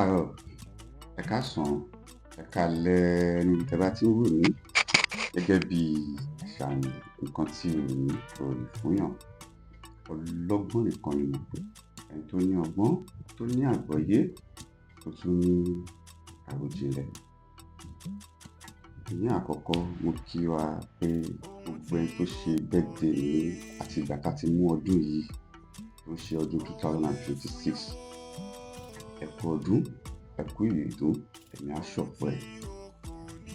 káàárọ̀, ẹ káàsán, ẹ káalẹ́ níbi tẹ́ bá ti ń wò mí gẹ́gẹ́ bí àṣàyàn nǹkan tí òní kò lè fúnyàn. Ọlọ́gbọ́n nìkan ni mo pè, ẹni tó ní ọgbọ́n, tó ní àgbọ́yé, tó tún ní àròjinlẹ̀. Ní àkọ́kọ́, mo kí wa pé gbogbo ẹni tó ṣe birthday ní àti ìgbà tá ti mú ọdún yìí tó ń ṣe ọdún 2026. Ẹ kú ọdún, ẹ kú ìyèdún, ẹ̀mí á ṣọ̀pọ̀ ẹ̀.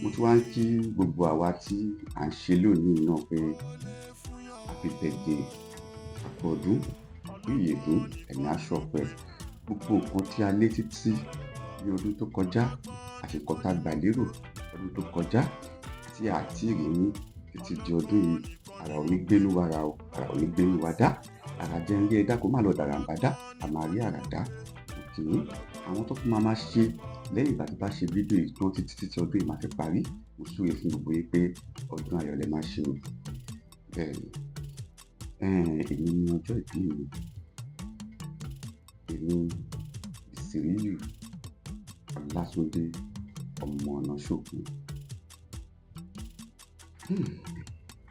Mo tún wá ń kí gbogbo àwa tí à ń ṣe lónìí náà pé happy birthday, ẹ kú ọdún, ẹ kú ìyèdún, ẹ̀mí á ṣọ̀pọ̀ ẹ̀. Gbogbo nǹkan tí a lé títí ní ọdún tó kọjá àti nǹkan tá gbà lérò ọdún tó kọjá tí a ti rí ní títí di ọdún yìí, ara ò ní gbénú wa ra o, ara ò ní gbénú wa dá. Ara jẹ́ ń rí ẹ̀dá kó má lọ dàràǹbádá, a máa rí àrà dá. Òkè àwọn tó fún máa ṣe lẹ́yìn ìgbà tí bá ṣe fídíò yìí tán títí ọdún yìí máa fi parí. Mo súre fún gbogbo yín pé ọdún ayọ̀ lẹ máa ṣe o. Bẹ́ẹ̀ni, èmi ni ọjọ́ ìbí mi. Èmi Ìsìríyù Ọlátúndé ọmọ Ọ̀nàṣòkun.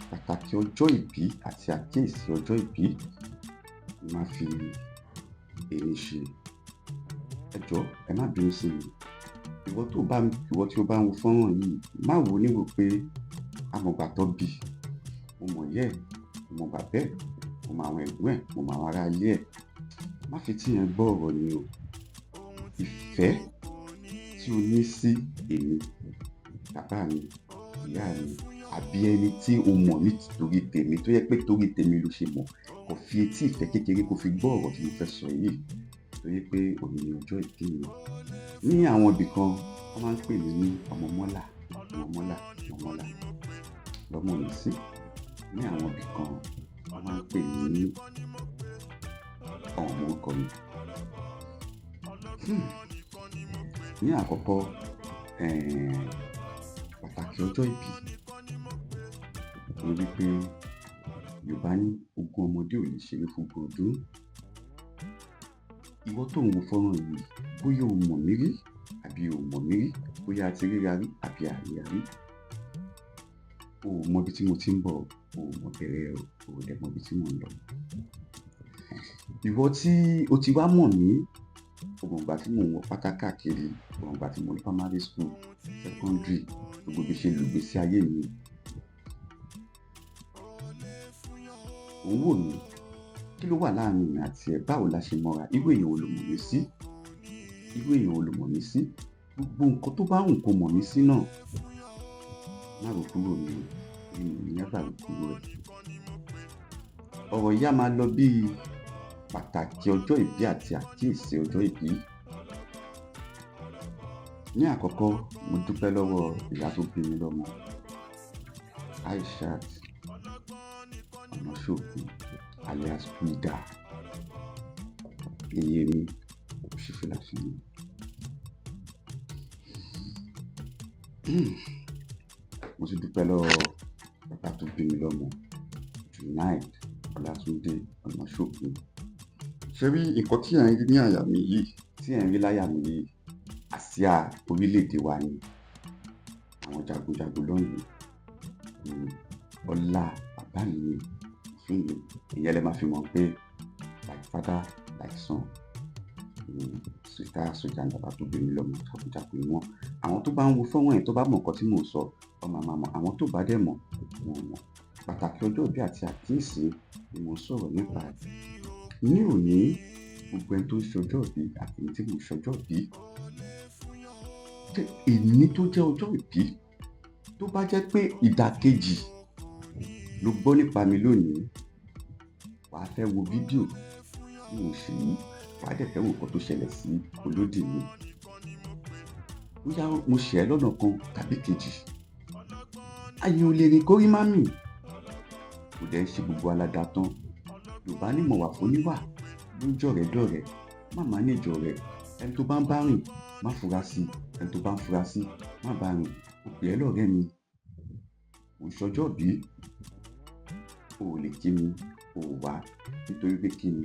Pàtàkì ọjọ́ ìbí àti àkíyèsí ọjọ́ ìbí ni màá fi èyí ṣe. Ẹ jọ̀ọ́, ẹ má bínú sí mi. Ìwọ tí o bá ń wo fọ́nrán yìí, má wò ó níwò pé amọ̀gbà tó bí, mo mọ̀ ìyá ẹ̀, mo mọ̀ bàbá ẹ̀, mo mọ̀ àwọn ẹ̀gbọ́n ẹ̀, mo mọ̀ àwọn ará ilé ẹ̀. Má fi tí yẹn gbọ́ ọ̀rọ̀ ni o. Ìfẹ́ tí o ní sí èmi, bàbá mi, ìyá mi, àbí ẹni tí o mọ̀ nítorí tèmi tó yẹ pé torí tèmi ló ṣe mọ̀, kò fi etí ìfẹ́ kékeré kó fi gbọ́ ọ̀rọ̀ tí mo fẹ́ sọ yìí. Torí pé òní ni ọjọ́ ìbí mi. Ní àwọn ibì kan, wọ́n máa ń pè mí ní ọmọmọ́là, lọ́mọ mi sí. Ní àwọn ibì kan, wọ́n máa ń pè mí ní ọmọ orúkọ mi. Ní àkọ́kọ́, pàtàkì ọjọ́ ìbí ni wípé Yorùbá ní ogún ọmọdé ò lè ṣeré fún ogún ọdún. Ìwọ tó ń wo fọ́nrán yìí, bóyá o mọ̀ mí rí àbí o mọ̀ mí rí, bóyá a ti ríra rí àbí a ríra rí. O ò mọ ibi tí mo ti ń bọ̀, o ò mọ bẹ̀rẹ̀ o, o ò dẹ̀ mọ ibi tí mò ń lọ. Ìwọ tí o ti wá mọ̀ mí, o mọ̀ ìgbà tí mò ń wọ pátá káàkiri, o mọ̀ ìgbà tí mo ní primary school, secondary, gbogbo bí ṣe lùgbésí ayé mi. Ò ń wò mí, kí ló wà láàrin mi àti ẹ? Báwo la ṣe mọ́ra? Irú èèyàn wo lo mọ̀ mí sí? Gbogbo nǹkan tó bá wù kó mọ̀ mí sí náà, má rò kúrò ní never rò kúrò ẹ̀. Ọ̀rọ̀ yìí á máa lọ bí pàtàkì ọjọ́ ìbí àti àkíyèsí ọjọ́ ìbí. Ní àkọ́kọ́, mo dúpẹ́ lọ́wọ́ ìyá tó bí mi lọ́mọ, Aishat Ọ̀nàṣòkun alias Frida. Iye mi ò ṣe fìlà fún mi. Mo sì dúpẹ́ lọ́wọ́ bàbá tó bí mi lọ́mọ, Junaid Ọlátúndé Ọ̀nàṣòkun. Ṣé rí nǹkan tí ẹ̀ ń rí ní àyà mi yìí, tí ẹ̀ ń rí láyà mi yìí, àsíá orílẹ̀-èdè wa ni. Àwọn jagunjagun lónìí, ọlá bàbá mi fún mi. Ìyẹn lẹ máa fi mọ̀ pé like father like son. Sójà ní bàbá tó bí mi lọ́mọ, jagunjagun ni wọ́n. Àwọn tó bá ń wo fọ́nrán yẹn tó bá mọ̀ nǹkan tí mò ń sọ, wọ́n máa mọ̀. Àwọn tó bá dẹ̀ mọ̀, wọ́n mọ̀. Pàtàkì ọjọ́ ìbí àti àkíyèsí ni mò ń sọ̀rọ̀ nípa ẹ̀. Ní òní, gbogbo ẹni tó ń ṣọjọ́ ìbí àti ẹni tí kò ṣọjọ́ ìbí, èní tó jẹ́ ọjọ́ ìbí, tó bá jẹ́ pé ìdàkejì ló gbọ́ nípa mi lónìí, wàá fẹ́ wo fídíò tí mo ṣe yìí, wàá dẹ̀ fẹ́ wo nǹkan tó ṣẹlẹ̀ sí olódì mi. Bóyá mo ṣẹ̀ ẹ́ lọ́nà kan tàbí kejì. Ayé ò lè rìn kórí má mì. Kò dẹ̀ ń ṣe gbogbo aládàá tán. Yorùbá ní mọ̀ wà fún níwà, ló ń jọ̀rẹ́ dọ̀rẹ́, má máa ní ìjọ rẹ̀. Ẹni tó bá ń bá rìn, má fura sí. Ẹni tó bá ń fura sí, má bá rìn. Mo pè ẹ́ lọ́rẹ́ mi. Mo ṣọjọ́ ìbí, o ò lè kí mi, o ò wá nítorí pé kí ni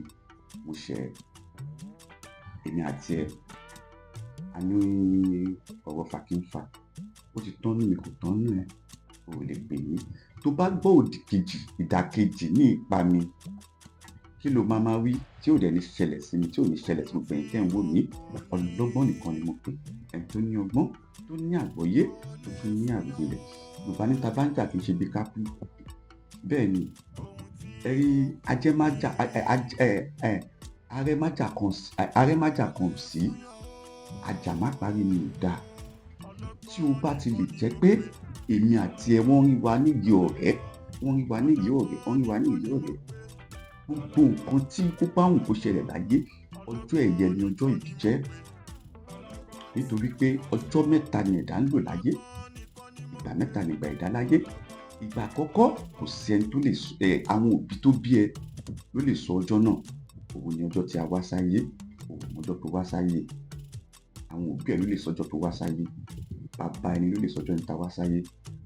mo ṣẹ̀ ẹ́. Èmi àti ẹ àní ọ̀rọ̀ fàkínfà ó ti tán nù mí kò tán nù ẹ́ ò lè pè mí. Tó bá gbọ́ ìdàkejì ní ipa mi, kí ló máa wí tí ò dẹ̀ ní ṣẹlẹ̀ sí mi, tí ò ní ṣẹlẹ̀ sí gbogbo ẹ̀yin tẹ́ ń wò mí? Ọlọ́gbọ́n nìkan ni mo pè, ẹni tó ní ọgbọ́n, tó ní àgbọ́yé, tó tún ní àròjinlẹ̀. Yorùbá ní ta bá ń jà kì í ṣe bí ká kú. Bẹ́ẹ̀ ni, ẹ̀rí arẹ́ májà kan sí, àjà má parí ni ò dáa. Tí o bá ti lè jẹ́ pé èmi àti ẹ wọ́n rí wa nídìí ọ̀rẹ́, gbogbo nǹkan tí kó bá wù kó ṣẹlẹ̀ láyé, ọjọ́ ẹ̀yẹ ni ọjọ́ ìbí jẹ́. Nítorí pé ọjọ́ mẹ́ta ni ẹ̀dá ń lò láyé, ìgbà mẹ́ta ni ìgbà ẹ̀dá láyé. Ìgbà àkọ́kọ́ kò sí ẹni tó lè sọ, àwọn òbí tó bí ẹ ló lè sọ ọjọ́ náà. Òun ni ọjọ́ tí a wá sáyé, òun ni ọjọ́ tó wá sáyé. Àwọn òbí ẹ ló lè sọ ọjọ́ tó wá sáyé. Bàbá ẹni ló lè sọ ọjọ́ tá wá sáyé.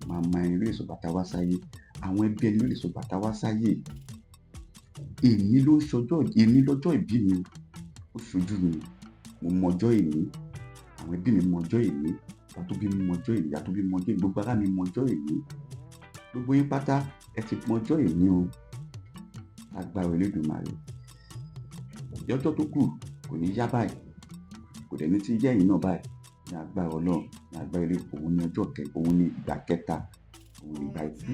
Màmá ẹni ló lè sọ bàtà wá sáyé. Àwọn ẹbí ẹni ló lè sọ bàtà wá sáyé. Èní lọ́jọ́ ìbí mi, ó ṣojú mi, mo mọ ọjọ́ èní, àwọn ẹbí mi mọ ọjọ́ èní, ìyá tó bí mi mọ ọjọ́ èní, ìyá tó bí mi mọ ọjọ́ èní, gbogbo ará mi mọ ọjọ́ èní. Gbogbo yín pátá ẹ ti mọ ọjọ́ èní o. Agbára Elédùmarè. Ọjọ́ tó kù kò ní yá báyìí, kò dẹ̀ ní tí yẹ́ ẹ̀yin náà báyìí. Ní agbára Ọlọ́run, ní agbára Elédùmarè, òun ni ìgbà kẹta, òun ni ìgbà ikú.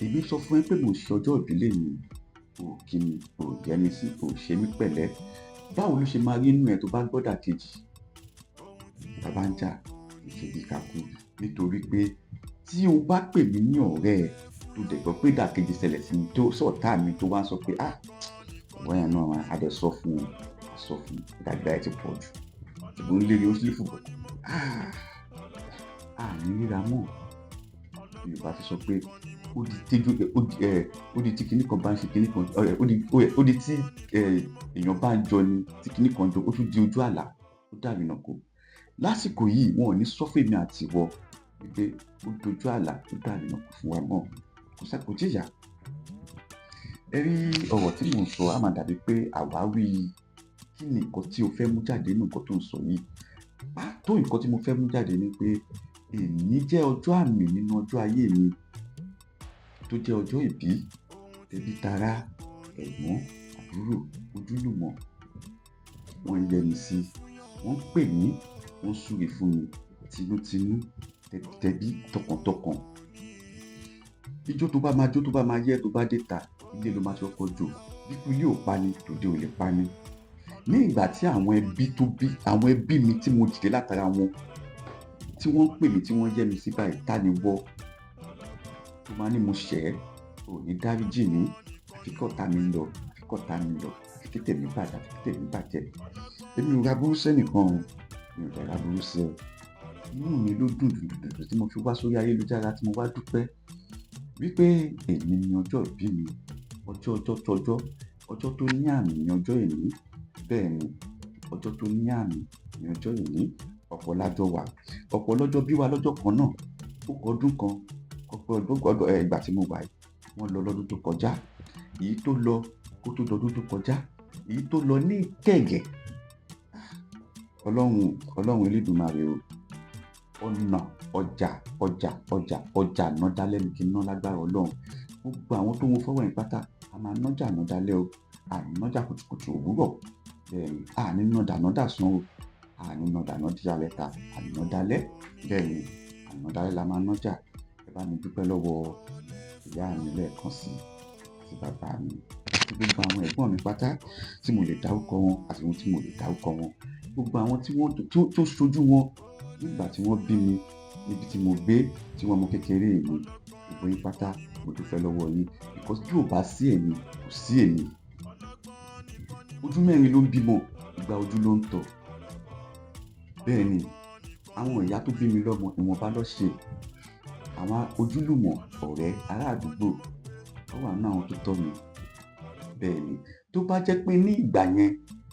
Èmi sọ fún ẹ pé mo ṣe ọjọ́ ìbí lẹ́yìn, o kí mi, o yẹ mi sí, o ṣe mí pẹ̀lẹ́. Báwo ló ṣe máa rí inú ẹ tó bá gbọ́ ìdàkejì? Ta bá ń jà kì í ṣe bí ká kú. Nítorí pé tí o bá pè mí ní ọ̀rẹ́ ẹ tó dẹ̀ gbọ́ pé ìdàkejì ṣẹlẹ̀ sí mi, tó sọ̀tá mi tó wá sọ pé ọ̀rẹ́ yẹn náà á dẹ̀ sọ fún ìdàgbà ẹ ti pọ̀ jù, ṣùgbọ́n lérí ó sì fùbọ̀. Ní ríra mọ́. Yorùbá ti sọ pé ó di tí kinní kan bá ń ṣe kinní kan, ó di tí èèyàn bá ń jọ ni tí kinní kan jọ, ó tún di ojú àlá, ó dàbí náà kó. Lásìkò yìí wọn ò ní sọ fún èmi àti ìwọ wípé ó dojú àlá, ó dàbí náà kó fún wa mọ́, kò tíyà. Ẹ rí ọ̀rọ̀ tí mò ń sọ á máa dàbí pé àwáwí kí ni nǹkan tí o fẹ́ mú jáde nínú nǹkan tó ń sọ yìí. Pàtó nǹkan tí mo fẹ́ mú jáde ni pé èní jẹ́ ọjọ́ àmì nínú ọjọ́ ayé mi, tó jẹ́ ọjọ́ ìbí. Tẹbí tará, ẹ̀gbọ́n, àbúrò, ojúlùmọ̀, wọ́n yẹ mi sí, wọ́n pè mí, wọ́n súre fún mi tinútinú, tẹbí tọkàntọkàn. Ijó tó bá máa jó, tó bá máa yẹ, tó bá dé ta, ilé ló máa ti kọ́kọ́ jó. Bíkú ilé ò pa ni, tòde ò lè pa ni. Ní ìgbà tí àwọn ẹbí mi tí mo dìde látara wọn, tí wọ́n pè mí, tí wọ́n yẹ mi sí báyìí, ta ni wọ́ tó máa ní mo ṣẹ̀ ẹ́, ò ní dáríjì mí, àfikọ́ ta mi lọ, àfi kí tèmi bàjẹ́. Èmi ò ra burú sẹ́nìkan o, mi ò dẹ̀ ra burú sí ẹ. Inú mi ló dùn tí mo fi wá sórí ayélujára, tí mo wá dúpẹ́ wípé èní ni ọjọ́ ìbí mi, ọjọ́ tó ní àmì ní ọjọ́ èní. Bẹ́ẹ̀ ni, ọjọ́ tó ní àmì ní ọjọ́ èní. Ọ̀pọ̀ lájọ wà, ọ̀pọ̀ lọ́jọ́ bí wa lọ́jọ́ kan náà, ó kọ ọdún kan, ìgbà tí mo wà yìí, wọ́n lọ lọ́dún tó kọjá, èyí tó lọ kó tó dọdún tó kọjá, èyí tó lọ ní kẹ̀gẹ̀. Ọlọ́run Elédùmarè o, ọ̀nà ọjà ná dálẹ́ ní kí n ná lágbára Ọlọ́run. Gbogbo àwọn tó wo fọ́wọ́ yẹn pátá, a máa nájà ná dálẹ́ o, àní nájà kùtùkùtù òwúrọ̀. Bẹ́ẹ̀ni, àní ná dàná dàsán o, àní ná dàná díyàlẹ́ ta, àní ná dálẹ́. Bẹ́ẹ̀ni, àní ná dálẹ́ la máa nájà. Ẹ bá mi dúpẹ́ lọ́wọ́ ìyá mi lẹ́ẹ̀kan sí, àti bàbá mi, àti gbogbo àwọn ẹ̀gbọ́n mi pátá tí mo lè dárúkọ wọn àti ohun tí mo lè dárúkọ wọn. Gbogbo àwọn tó ṣojú wọn nígbà tí wọ́n bí mi, níbi tí mo gbé, tí wọ́n mọ kékeré mi. Gbogbo yín pátá mo dúpẹ́ lọ́wọ́ yín, because bí ò bá sí ẹ̀yin, kò sí èmi. Ojú mẹ́rin ló ń bímọ, ìgbà ojú ló ń tọ̀. Bẹ́ẹ̀ ni, àwọn ìyá tó bí mi lọ́mọ ìwọ̀nba ló ṣe. Àwọn ojúlùmọ̀, ọ̀rẹ́, ará àdúgbò, ó wà nínú àwọn tó tọ́ mi. Bẹ́ẹ̀ ni, tó bá jẹ́ pé ní ìgbà yẹn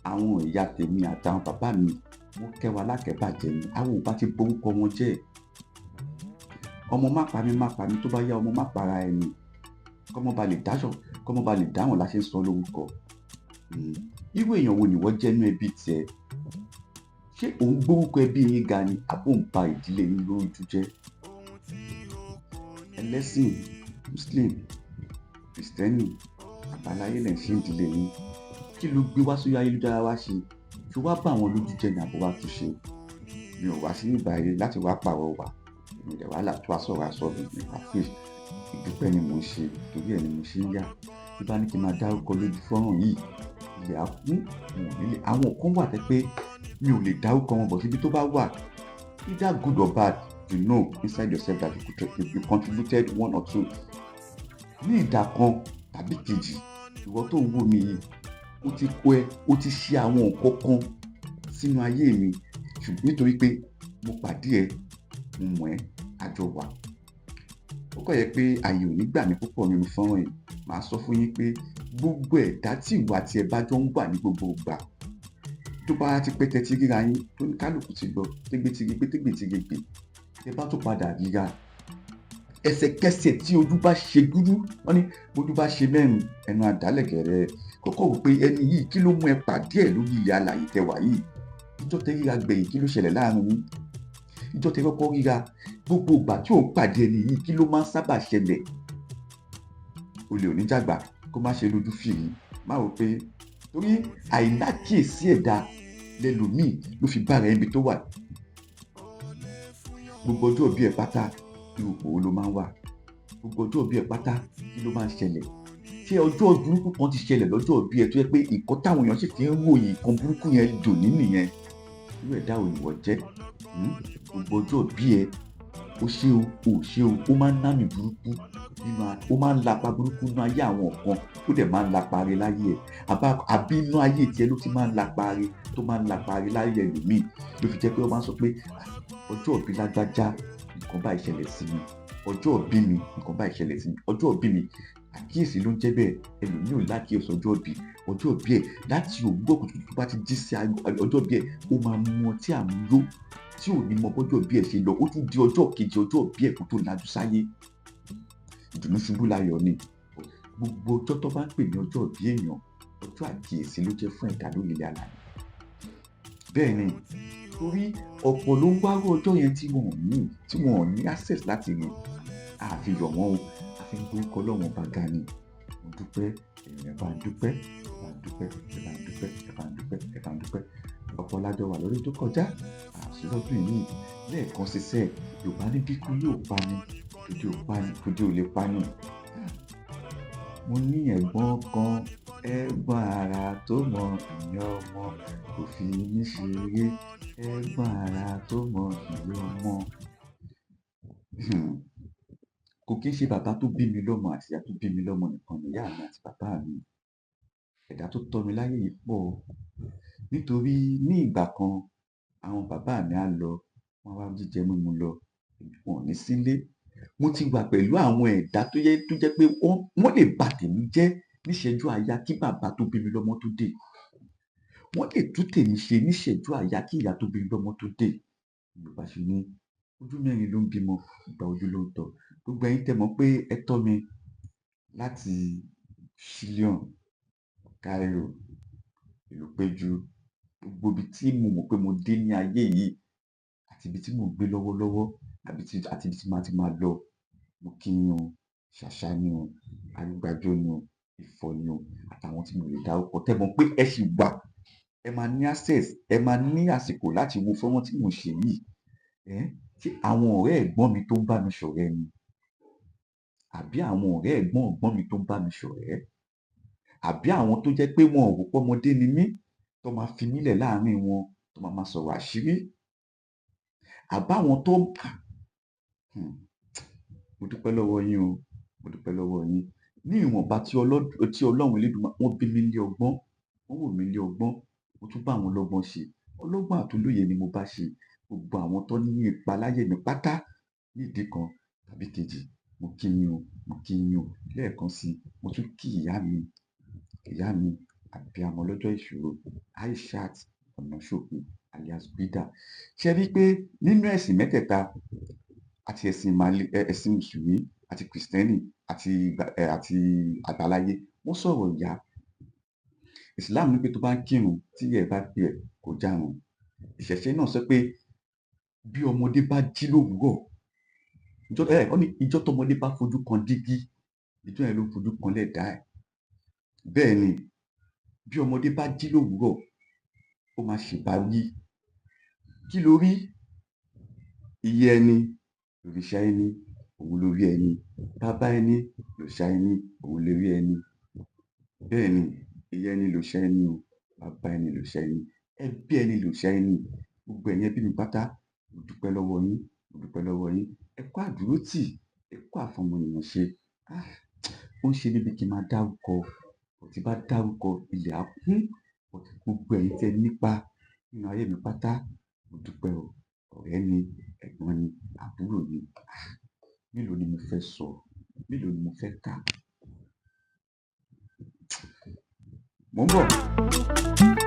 àwọn ìyá tèmi àtàwọn bàbá mi wọ́n kẹ́ wa lákẹ̀bàjẹ́ ni, àwọn ò bá ti borúkọ wọn jẹ́. Ọmọ má pa mí, tó bá yá ọmọ má para ẹni, kọ́mọ ba lè dáhùn la ṣe ń sọ lórúkọ. Irú èèyàn wo ni wọ́n jẹ́ nínú ẹbí tiẹ̀? Ṣé ṣé òun gbórúkọ ẹbí yín ga ni àbó ń ba ìdílé yín lójú jẹ́? Ẹlẹ́sìn Muslim, Kristẹni, àbáláyé lẹ̀ ń ṣe ìdílé yín. Kí ló gbé wá sórí ayélujára wá ṣe? Ṣé wá bá àwọn lójú jẹ́ ni àbó wá tún ṣe? Mi ò wá sí ìbáyé láti wá pàrọ̀ wà. Èmi dẹ̀ wá là tó àsọ̀rọ̀ àsọ̀bì nípa pé ìdúpẹ́ ni mò ń ṣe, torí ẹ̀ ni mo ṣe ń yà. Tí bá ní kí n máa dárúkọ lójú fọ́nrán yìí, ilẹ̀ á kún, wọn ò ní lè. Àwọn kan wà tẹ́ pé mi ò lè dárúkọ wọn, bọ̀ síbi tó bá wà, either good or bad, you know inside yourself that you contributed one or two. Ní ìdá kan tàbí kejì, ìwọ tó ń wò mí yìí, ó ti ṣe àwọn nǹkan kan sínú ayé mi, ṣùgbọ́n nítorí pé mo pàdé ẹ, mo mọ̀ ẹ́, a jọ wà. Ó kàn yẹ pé ààyè ò ní gbà mí púpọ̀ nínú fọ́nrán yìí. Màá sọ fún yín pé gbogbo ẹ̀dá tí ìwà tí ẹ bá jọ ń wà ní gbogbo ìgbà, tó bá ti pẹ́ tẹ́tí ríra yín, tó ní kálukú ti lọ, tégbé ti gbé, ẹ bá tó padà ríra, ẹsẹ̀kẹsẹ̀ tí ojú bá ṣe dúdú, wọ́n ní bójú bá ṣe mẹ́rin, ẹnu àdálẹ̀kẹ̀rẹ̀. Kọ́kọ́ wò pé ẹni yìí kí ló mú ẹ pàdé ẹ̀ lórí ilẹ̀ alààyè tẹwà yìí? Ìjọ́ tẹ́ ríra gbẹ̀yìn, kí ló ṣẹlẹ̀ láàrin yín? Ìjọ́ tẹ́ kọ́kọ́ ríra, gbogbo ìgbà tí ò ń pàdé ẹni yìí, kí ló máa ń sábà ṣẹlẹ̀? Olè ò ní jàgbà kó má ṣe lójú fìrí. Má rò pé torí àìlákíyèsí ẹ̀dá lẹlòmíì ló fi bára ẹni tó wà. Gbogbo ọjọ́ ìbí ẹ pátá, irú ipò wo ló máa ń wà? Gbogbo ọjọ́ ìbí ẹ pátá, kí ló máa ń ṣẹlẹ̀? Ṣé ọjọ́ burúkú kan ti ṣẹlẹ̀ lọ́jọ́ ìbí ẹ tó yẹ pé nǹkan táwọn èèyàn sì fi ń ròyìn nǹkan burúkú yẹn dòní nìyẹn? Irú ẹ̀dá ò ìwọ jẹ́. Gbogbo ọjọ́ ìbí ẹ, ó ṣe o, ó máa ń námì burúkú ó máa ń lapa burúkú nínú ayé àwọn kan, ó dẹ̀ máa ń lapa re láyé ẹ̀. Àbí inú ayé tiẹ̀ ló ti máa ń lapa re, tó máa ń lapa re láyé ẹlòmíì. Ló fi jẹ́ pé wọ́n máa ń sọ pé ọjọ́ ìbí lágbájá, nǹkan báyìí ṣẹlẹ̀ sí mi. Ọjọ́ ìbí mi, nǹkan báyìí ṣẹlẹ̀ sí mi. Ọjọ́ ìbí mi, àkíyèsí ló ń jẹ́ bẹ́ẹ̀. Ẹlòmíì ò lákíyèsí ọjọ́ ìbí ẹ̀. Láti òwúrọ̀ kùtùkùtù tó bá ti jí sí ọjọ́ ìbí ẹ̀, ó máa mu ọtí àmuyó tí ò ní mọ bọ́jọ́ ìbí ẹ̀ ṣe lọ. Ó tún di ọjọ́ kejì ọjọ́ ìbí ẹ̀ kó tó lajú sáyé. Ìdùnnú ṣubú láyọ̀ ni. Gbogbo ọjọ́ tó bá ń pè ní ọjọ́ ìbí èèyàn, ọjọ́ àkíyèsí ló jẹ́ fún ẹ̀dá lórí ilẹ̀ alààyè. Bẹ́ẹ̀ ni, torí ọ̀pọ̀ ló ń wárò ọjọ́ yẹn tí wọn ò ní access láti rí. Àfihàn wọn o, àfi ń gbórúkọ Ọlọ́run ọba ga ni. Mo dúpẹ́, èèyàn bá ń dúpẹ́, ẹ bá ń dúpẹ́. Ọ̀pọ̀ lájọ wà lórí tó kọjá, àṣì lọ́dún yìí. Lẹ́ẹ̀kan ṣiṣẹ́, Yorùbá ní bíkú yóò pa ni, tòde ò lè pa ni. Mo ní ẹ̀gbọ́n kan, ẹ̀gbọ́n ara tó mọ ìyá ọmọ, kò fi mí ṣeré. Ẹ̀gbọ́n ara tó mọ ìyá ọmọ. Kò kí ń ṣe bàbá tó bí mi lọ́mọ àti ìyá tó bí mi lọ́mọ nìkan ni ìyá mi àti bàbá mi. Ẹ̀dá tó tọ́ mi láyé yìí pọ̀. Nítorí ní ìgbà kan, àwọn bàbá mi á lọ, wọ́n wá jíjẹ mímu lọ, wọn ò ní sílé. Mo ti wà pẹ̀lú àwọn ẹ̀dá tó jẹ́ pé wọ́n lè bà tèmi jẹ́ níṣẹ́jú àáyá kí bàbá tó bí mi lọ́mọ tó dé. Wọ́n lè tú tèmi ṣe níṣẹ́jú àáyá kí ìyá tó bí mi lọ́mọ tó dé. Yorùbá ṣe ní ojú mẹ́rin ló ń bímọ, ìgbà ojú ló ń tọ́. Gbogbo ẹ̀yin tẹ́ mọ̀ pé ẹ tọ́ mi láti Ṣílíọ̀n, Cairo, ìlú Péjú, gbogbo ibi tí mo mọ̀ pé mo dé ní ayé yìí àti ibi tí mo gbé lọ́wọ́lọ́wọ́ àti ibi tí màá ti máa lọ. Mo kí yín o, Ṣàṣà ni o, Arígbájó ni o, Ifọ̀ ni o, àtàwọn tí mo lè dárúkọ. Tẹ́ mọ̀ pé ẹ ṣì wà, ẹ máa ní access, ẹ máa ní àsìkò láti wo fọ́nrán tí mo ṣe yìí. Ṣé àwọn ọ̀rẹ́ ẹ̀gbọ́n mi tó ń bá mi ṣọ̀rẹ́ ni? Àbí àwọn ọ̀rẹ́ ẹ̀gbọ́n mi tó ń bá mi ṣọ̀rẹ́? Àbí àwọn tó jẹ́ pé wọn ò rò pé ọmọdé ni mí, tó máa fi mí lẹ̀ láàrin wọn, tó máa sọ̀rọ̀ àṣírí? Àbáwọn tó mo dúpẹ́ lọ́wọ́ yín o, mo dúpẹ́ lọ́wọ́ yín. Ní ìwọ̀nba tí Ọlọ́run Elédùmarè, wọ́n bí mi nílé ọgbọ́n, wọ́n wò mí nílé ọgbọ́n, mo tún bá àwọn ọlọ́gbọ́n ṣe. Ọlọ́gbọ́n àtolóye ni mo bá ṣe. Gbogbo àwọn tó ní ipa láyé mi pátá ní ìdí kan tàbí kejì, mo kí yín o. Lẹ́ẹ̀kan sí i, mo tún kí ìyá mi àbíamọ lọ́jọ́ ìṣòro, Aishat Ọ̀nàṣòkun alias Bida. Ṣé rí pé nínú ẹ̀sìn mẹ́tẹ̀ẹ̀ta, àti ẹ̀sìn Mùsùlùmí àti Kristẹni àti àbáláyé, wọ́n sọ̀rọ̀ ìyá. Islam ní pé tó bá ń kírun tí ìyá ẹ bá pè ẹ́ kó járun. ìṣẹ̀ṣe náà sọ pé bí ọmọdé bá jí lówùúrọ̀, wọ́n ní ìjọ́ tọmọdé bá fojú kan dígí, ìjọ́ yẹn ló fojú kan lẹ̀dá ẹ̀. Bẹ́ẹ̀ ni, bí ọmọdé bá jí lówùúrọ̀, ó máa ṣèbáwí. Kí lo rí? Ìyá ẹni lòrìṣà ẹni, òun lórí ẹni. Bàbá ẹni lòòṣà ẹni, òun lórí ẹni. Bẹ́ẹ̀ ni, ìyá ẹni lòòṣà ẹni o, bàbá ẹni lòòṣà ẹni, ẹbí ẹni lòòṣà ẹni. Gbogbo ẹ̀yin ẹbí mi pátá, mo dúpẹ́ lọ́wọ́ yín, mo dúpẹ́ lọ́wọ́ yín. Ẹ kú àdúrótì, ẹ kú àfọmọnìyàn ṣe. Ó ń ṣe mí bíi kí n máa dárúkọ, tí n bá dárúkọ ilẹ̀ á kún. Gbogbo ẹ̀yin tí ẹ nípa nínú ayé mi pátá, mo dúpẹ́ o. Ọ̀rẹ́ ni, ẹ̀gbọ́n ni, àbúrò ni. Mélòó ni mo fẹ́ sọ? Mélòó ni mo fẹ́ kà? Mò ń bọ̀.